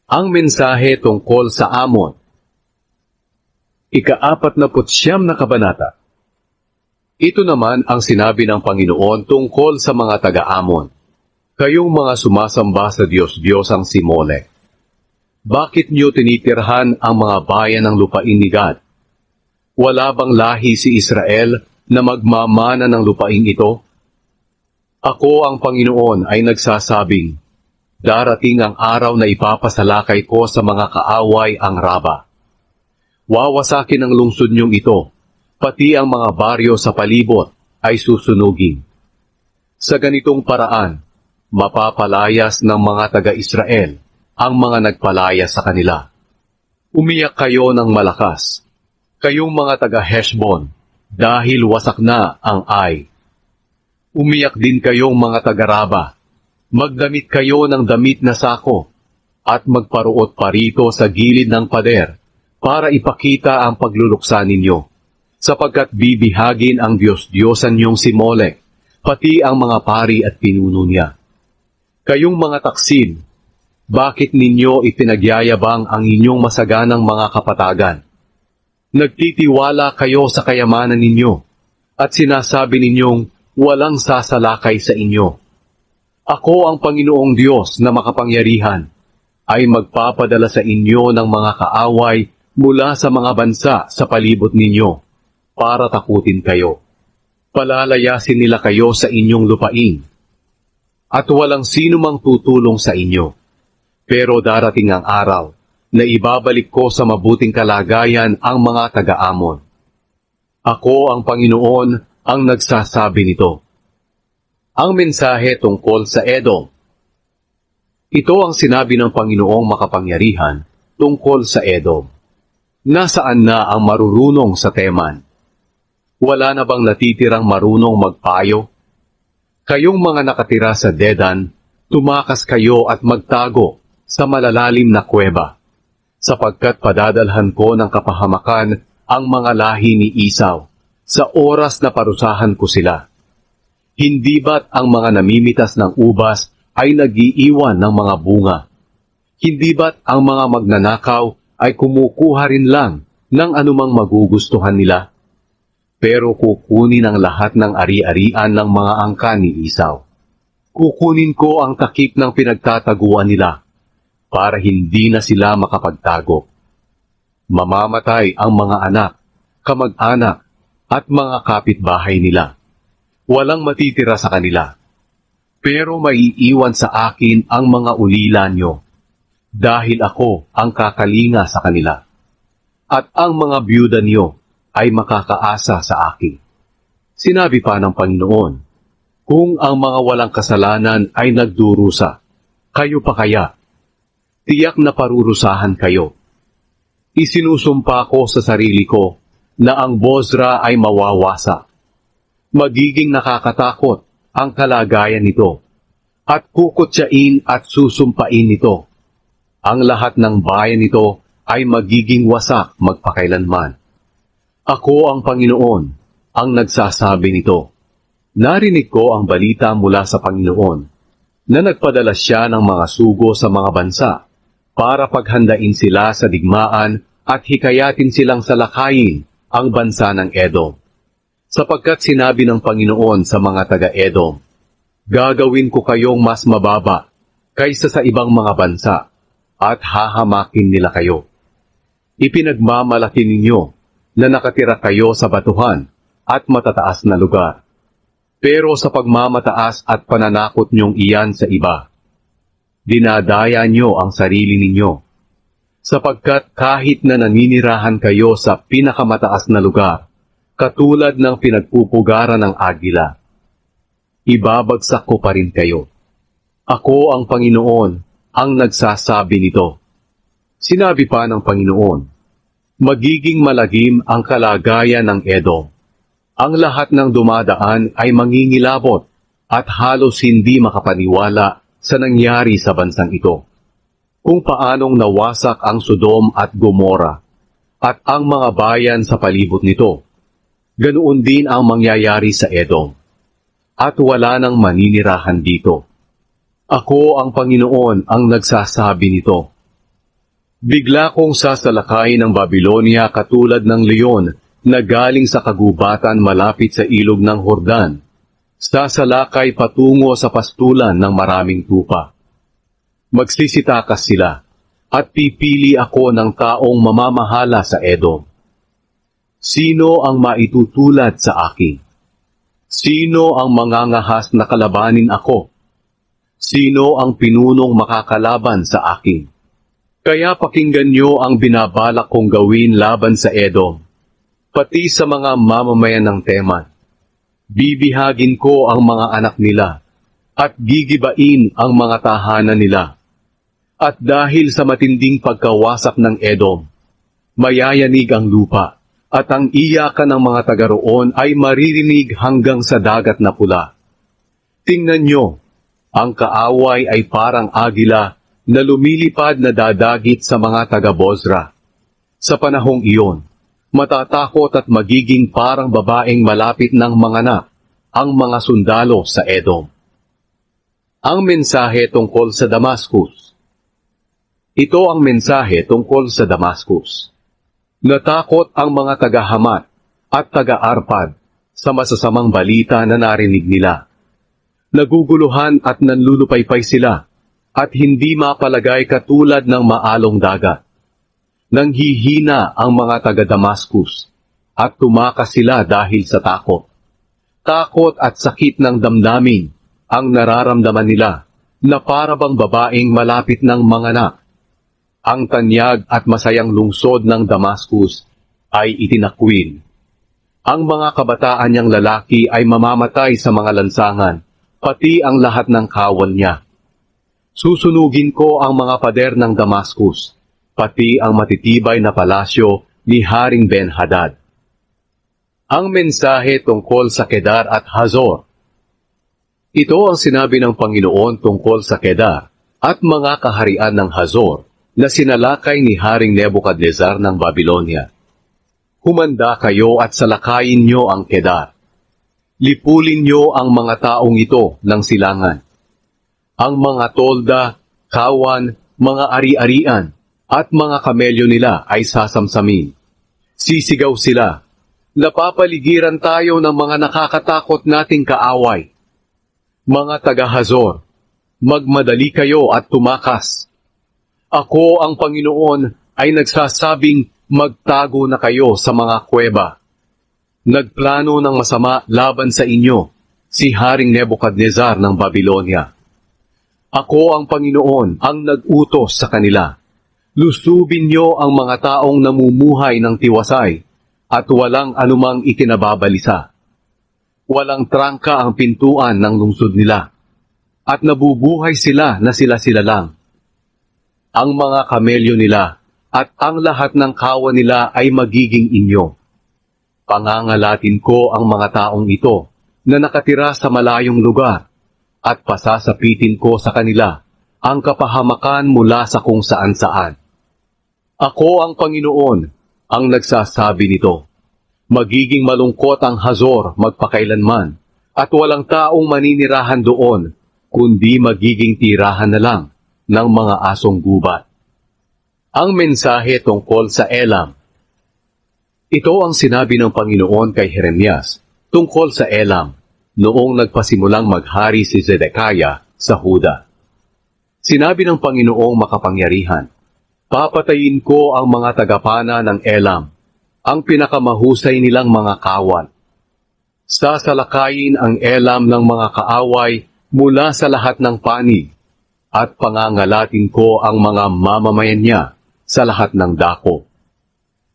Ang mensahe tungkol sa Amon. Ika-49 na kabanata. Ito naman ang sinabi ng Panginoon tungkol sa mga taga-Amon. Kayong mga sumasamba sa Diyos-Diyosang si Molek. Bakit niyo tinitirhan ang mga bayan ng lupain ni Gad? Wala bang lahi si Israel na magmamana ng lupain ito? Ako ang Panginoon ay nagsasabing, darating ang araw na ipapasalakay ko sa mga kaaway ang Raba. Wawasakin ang lungsod niyong ito, pati ang mga baryo sa palibot ay susunugin. Sa ganitong paraan, mapapalayas ng mga taga-Israel ang mga nagpalaya sa kanila. Umiyak kayo ng malakas, kayong mga taga-Heshbon, dahil wasak na ang Ai. Umiyak din kayong mga taga-Raba, magdamit kayo ng damit na sako, at magparuot parito sa gilid ng pader, para ipakita ang pagluluksa ninyo, sapagkat bibihagin ang Diyos-Diyosan niyong si Molek, pati ang mga pari at pinuno niya. Kayong mga taksin, bakit ninyo ipinagyayabang ang inyong masaganang mga kapatagan? Nagtitiwala kayo sa kayamanan ninyo, at sinasabi ninyong walang sasalakay sa inyo. Ako ang Panginoong Diyos na makapangyarihan, ay magpapadala sa inyo ng mga kaaway mula sa mga bansa sa palibot ninyo, para takutin kayo. Palalayasin nila kayo sa inyong lupain, at walang sino mang tutulong sa inyo. Pero darating ang araw na ibabalik ko sa mabuting kalagayan ang mga taga-Amon. Ako ang Panginoon ang nagsasabi nito. Ang mensahe tungkol sa Edom. Ito ang sinabi ng Panginoong makapangyarihan tungkol sa Edom. Nasaan na ang marurunong sa Teman? Wala na bang natitirang marunong magpayo? Kayong mga nakatira sa Dedan, tumakas kayo at magtago sa malalalim na kuweba, sapagkat padadalhan ko ng kapahamakan ang mga lahi ni Isaw sa oras na parusahan ko sila. Hindi ba't ang mga namimitas ng ubas ay nag-iiwan ng mga bunga? Hindi ba't ang mga magnanakaw ay kumukuha rin lang ng anumang magugustuhan nila? Pero kukunin ang lahat ng ari-arian ng mga angka ni Isaw. Kukunin ko ang takip ng pinagtataguan nila, para hindi na sila makapagtago. Mamamatay ang mga anak, kamag-anak, at mga kapitbahay nila. Walang matitira sa kanila. Pero maiiwan sa akin ang mga ulila nyo, dahil ako ang kakalinga sa kanila. At ang mga byuda nyo ay makakaasa sa akin. Sinabi pa ng Panginoon, kung ang mga walang kasalanan ay nagdurusa, kayo pa kaya? Tiyak na parurusahan kayo. Isinusumpa ko sa sarili ko na ang Bozra ay mawawasa. Magiging nakakatakot ang kalagayan nito, at kukutsain at susumpain nito. Ang lahat ng bayan nito ay magiging wasak magpakailanman. Ako ang Panginoon ang nagsasabi nito. Narinig ko ang balita mula sa Panginoon na nagpadala siya ng mga sugo sa mga bansa para paghandain sila sa digmaan at hikayatin silang salakayin ang bansa ng Edom. Sapagkat sinabi ng Panginoon sa mga taga-Edom, gagawin ko kayong mas mababa kaysa sa ibang mga bansa at hahamakin nila kayo. Ipinagmamalaki ninyo na nakatira kayo sa batuhan at matataas na lugar. Pero sa pagmamataas at pananakot niyong iyan sa iba, dinadaya niyo ang sarili ninyo, sapagkat kahit na naninirahan kayo sa pinakamataas na lugar, katulad ng pinagpupugaran ng agila, ibabagsak ko pa rin kayo. Ako ang Panginoon ang nagsasabi nito. Sinabi pa ng Panginoon, magiging malagim ang kalagayan ng Edom. Ang lahat ng dumadaan ay mangingilabot at halos hindi makapaniwala sa nangyari sa bansang ito. Kung paanong nawasak ang Sodom at Gomora at ang mga bayan sa palibot nito, ganoon din ang mangyayari sa Edom. At wala nang maninirahan dito. Ako ang Panginoon ang nagsasabi nito. Bigla kong sasalakayin ng Babilonia katulad ng leon na galing sa kagubatan malapit sa ilog ng Hordan. Sasalakay patungo sa pastulan ng maraming tupa. Magsisitakas sila, at pipili ako ng taong mamamahala sa Edom. Sino ang maitutulad sa akin? Sino ang mangangahas na kalabanin ako? Sino ang pinunong makakalaban sa akin? Kaya pakinggan niyo ang binabalak kong gawin laban sa Edom, pati sa mga mamamayan ng Teman. Bibihagin ko ang mga anak nila, at gigibain ang mga tahanan nila. At dahil sa matinding pagkawasak ng Edom, mayayanig ang lupa, at ang iyakan ng mga taga roon ay maririnig hanggang sa dagat na pula. Tingnan niyo, ang kaaway ay parang agila na lumilipad na dadagit sa mga taga-Bozra. Sa panahong iyon, matatakot at magiging parang babaeng malapit ng manganak ang mga sundalo sa Edom. Ang mensahe tungkol sa Damascus. Ito ang mensahe tungkol sa Damascus. Natakot ang mga taga-Hamat at taga-Arpad sa masasamang balita na narinig nila. Naguguluhan at nanlulupaypay sila at hindi mapalagay katulad ng maalong dagat. Nanghihina ang mga taga-Damascus at tumakas sila dahil sa takot. Takot at sakit ng damdamin ang nararamdaman nila na parabang babaeng malapit ng manganak. Ang tanyag at masayang lungsod ng Damascus ay itinakwil. Ang mga kabataan niyang lalaki ay mamamatay sa mga lansangan, pati ang lahat ng kawan niya. Susunugin ko ang mga pader ng Damascus, pati ang matitibay na palasyo ni Haring Ben-Hadad. Ang mensahe tungkol sa Kedar at Hazor. Ito ang sinabi ng Panginoon tungkol sa Kedar at mga kaharian ng Hazor na sinalakay ni Haring Nebukadnezar ng Babilonia. Humanda kayo at salakayin niyo ang Kedar. Lipulin niyo ang mga taong ito ng silangan. Ang mga tolda, kawan, mga ari-arian, at mga kamelyo nila ay sasamsamin. Sisigaw sila, napapaligiran tayo ng mga nakakatakot nating kaaway. Mga taga-Hazor, magmadali kayo at tumakas. Ako ang Panginoon ay nagsasabing magtago na kayo sa mga kuweba. Nagplano ng masama laban sa inyo, si Haring Nebukadnezar ng Babilonia. Ako ang Panginoon ang nag-utos sa kanila. Lusubin niyo ang mga taong namumuhay ng tiwasay at walang anumang ikinababalisa. Walang trangka ang pintuan ng lungsod nila at nabubuhay sila na sila-sila lang. Ang mga kamelyo nila at ang lahat ng kawan nila ay magiging inyo. Pangangalatin ko ang mga taong ito na nakatira sa malayong lugar at pasasapitin ko sa kanila ang kapahamakan mula sa kung saan-saan. Ako ang Panginoon ang nagsasabi nito. Magiging malungkot ang Hazor magpakailanman at walang taong maninirahan doon, kundi magiging tirahan na lang ng mga asong gubat. Ang mensahe tungkol sa Elam. Ito ang sinabi ng Panginoon kay Jeremias tungkol sa Elam noong nagpasimulang maghari si Zedekiah sa Huda. Sinabi ng Panginoong makapangyarihan, papatayin ko ang mga tagapana ng Elam, ang pinakamahusay nilang mga kawan. Sasalakayin ang Elam ng mga kaaway mula sa lahat ng panig, at pangangalatin ko ang mga mamamayan niya sa lahat ng dako.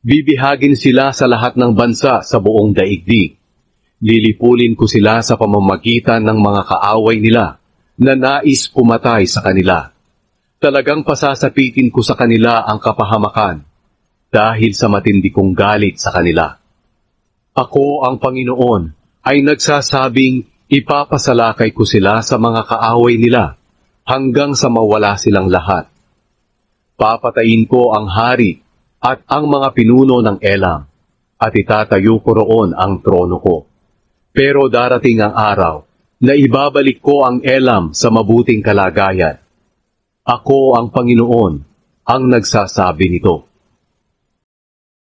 Bibihagin sila sa lahat ng bansa sa buong daigdig. Lilipulin ko sila sa pamamagitan ng mga kaaway nila na nais pumatay sa kanila. Talagang pasasapitin ko sa kanila ang kapahamakan dahil sa matindi kong galit sa kanila. Ako ang Panginoon ay nagsasabing ipapasalakay ko sila sa mga kaaway nila hanggang sa mawala silang lahat. Papatayin ko ang hari at ang mga pinuno ng Elam at itatayo ko roon ang trono ko. Pero darating ang araw na ibabalik ko ang Elam sa mabuting kalagayan. Ako ang Panginoon, ang nagsasabi nito.